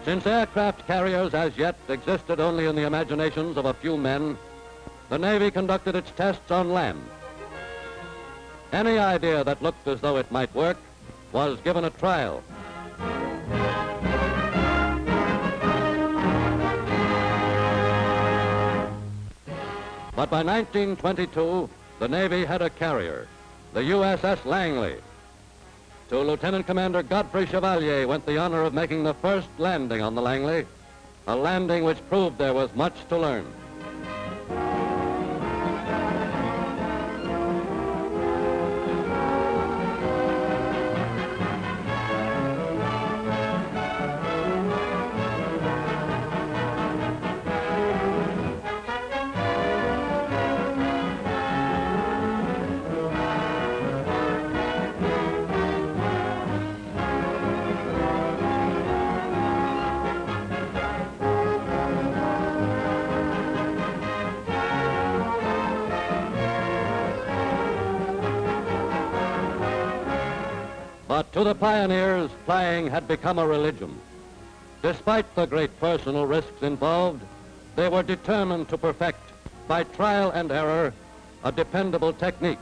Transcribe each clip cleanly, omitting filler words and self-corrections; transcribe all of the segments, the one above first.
Since aircraft carriers as yet existed only in the imaginations of a few men, the Navy conducted its tests on land. Any idea that looked as though it might work was given a trial. But by 1922, the Navy had a carrier, the USS Langley. To Lieutenant Commander Godfrey Chevalier went the honor of making the first landing on the Langley, a landing which proved there was much to learn. But to the pioneers, flying had become a religion. Despite the great personal risks involved, they were determined to perfect, by trial and error, a dependable technique.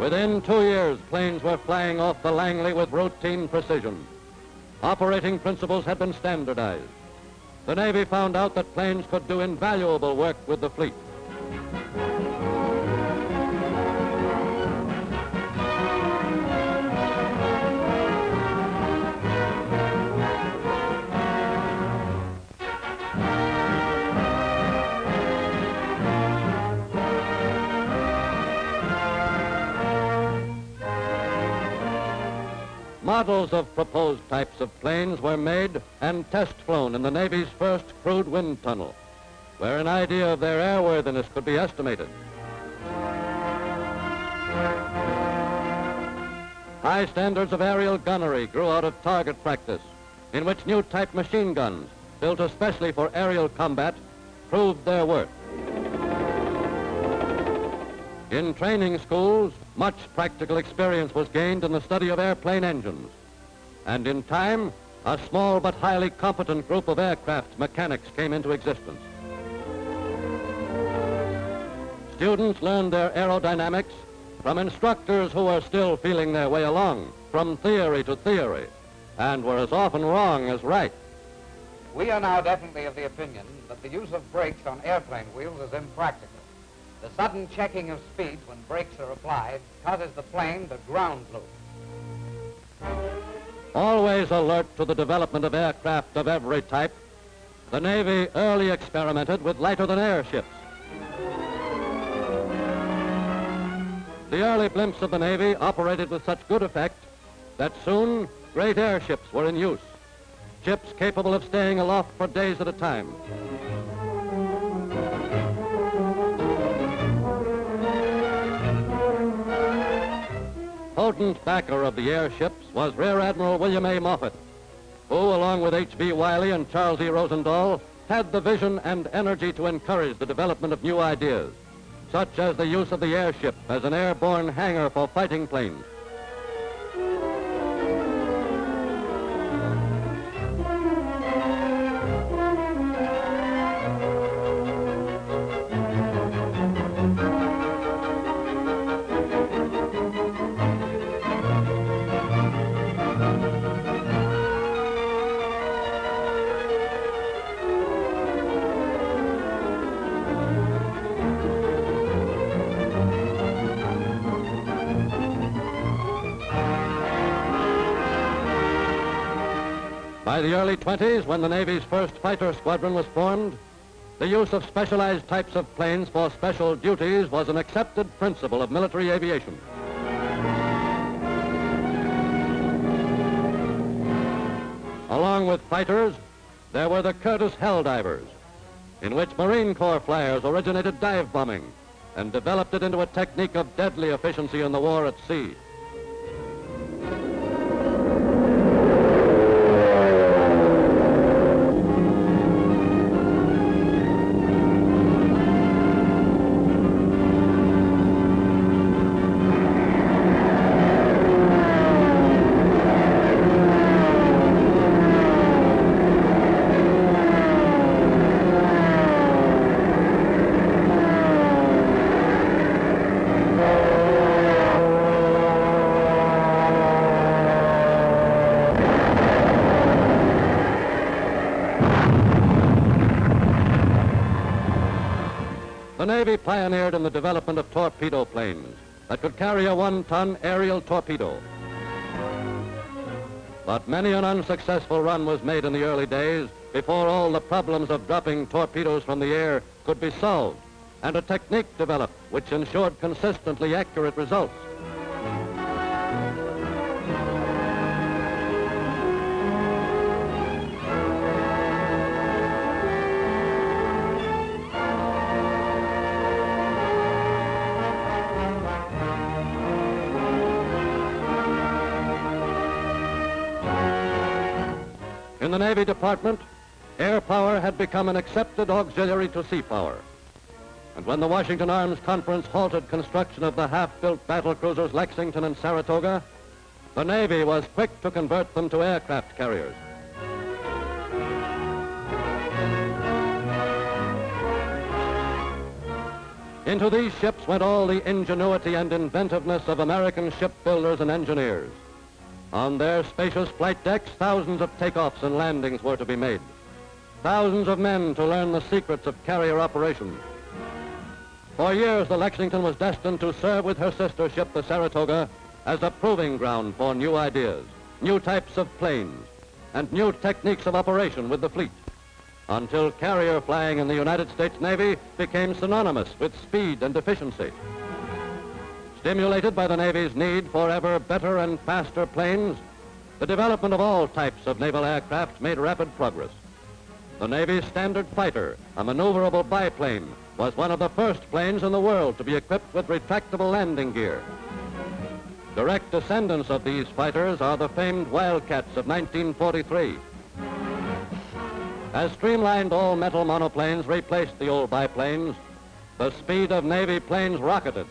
Within 2 years, planes were flying off the Langley with routine precision. Operating principles had been standardized. The Navy found out that planes could do invaluable work with the fleet. Models of proposed types of planes were made and test flown in the Navy's first crewed wind tunnel, where an idea of their airworthiness could be estimated. High standards of aerial gunnery grew out of target practice, in which new type machine guns, built especially for aerial combat, proved their worth. In training schools, much practical experience was gained in the study of airplane engines. And in time, a small but highly competent group of aircraft mechanics came into existence. Students learned their aerodynamics from instructors who were still feeling their way along, from theory to theory, and were as often wrong as right. We are now definitely of the opinion that the use of brakes on airplane wheels is impractical. The sudden checking of speed when brakes are applied causes the plane to ground loop. Always alert to the development of aircraft of every type, the Navy early experimented with lighter-than-air ships. The early blimps of the Navy operated with such good effect that soon great airships were in use, ships capable of staying aloft for days at a time. Potent backer of the airships was Rear Admiral William A. Moffett, who, along with H.B. Wiley and Charles E. Rosendahl, had the vision and energy to encourage the development of new ideas, such as the use of the airship as an airborne hangar for fighting planes. By the early 20s, when the Navy's first fighter squadron was formed, the use of specialized types of planes for special duties was an accepted principle of military aviation. Along with fighters, there were the Curtiss Helldivers, in which Marine Corps flyers originated dive bombing and developed it into a technique of deadly efficiency in the war at sea. The Navy pioneered in the development of torpedo planes that could carry a one-ton aerial torpedo. But many an unsuccessful run was made in the early days before all the problems of dropping torpedoes from the air could be solved, and a technique developed which ensured consistently accurate results. In the Navy Department, air power had become an accepted auxiliary to sea power. And when the Washington Arms Conference halted construction of the half-built battle cruisers Lexington and Saratoga, the Navy was quick to convert them to aircraft carriers. Into these ships went all the ingenuity and inventiveness of American shipbuilders and engineers. On their spacious flight decks, thousands of takeoffs and landings were to be made. Thousands of men to learn the secrets of carrier operations. For years, the Lexington was destined to serve with her sister ship, the Saratoga, as a proving ground for new ideas, new types of planes, and new techniques of operation with the fleet, until carrier flying in the United States Navy became synonymous with speed and efficiency. Stimulated by the Navy's need for ever better and faster planes, the development of all types of naval aircraft made rapid progress. The Navy's Standard Fighter, a maneuverable biplane, was one of the first planes in the world to be equipped with retractable landing gear. Direct descendants of these fighters are the famed Wildcats of 1943. As streamlined all-metal monoplanes replaced the old biplanes, the speed of Navy planes rocketed.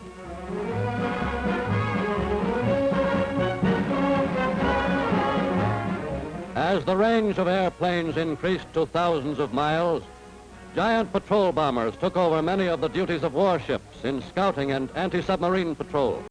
As the range of airplanes increased to thousands of miles, giant patrol bombers took over many of the duties of warships in scouting and anti-submarine patrol.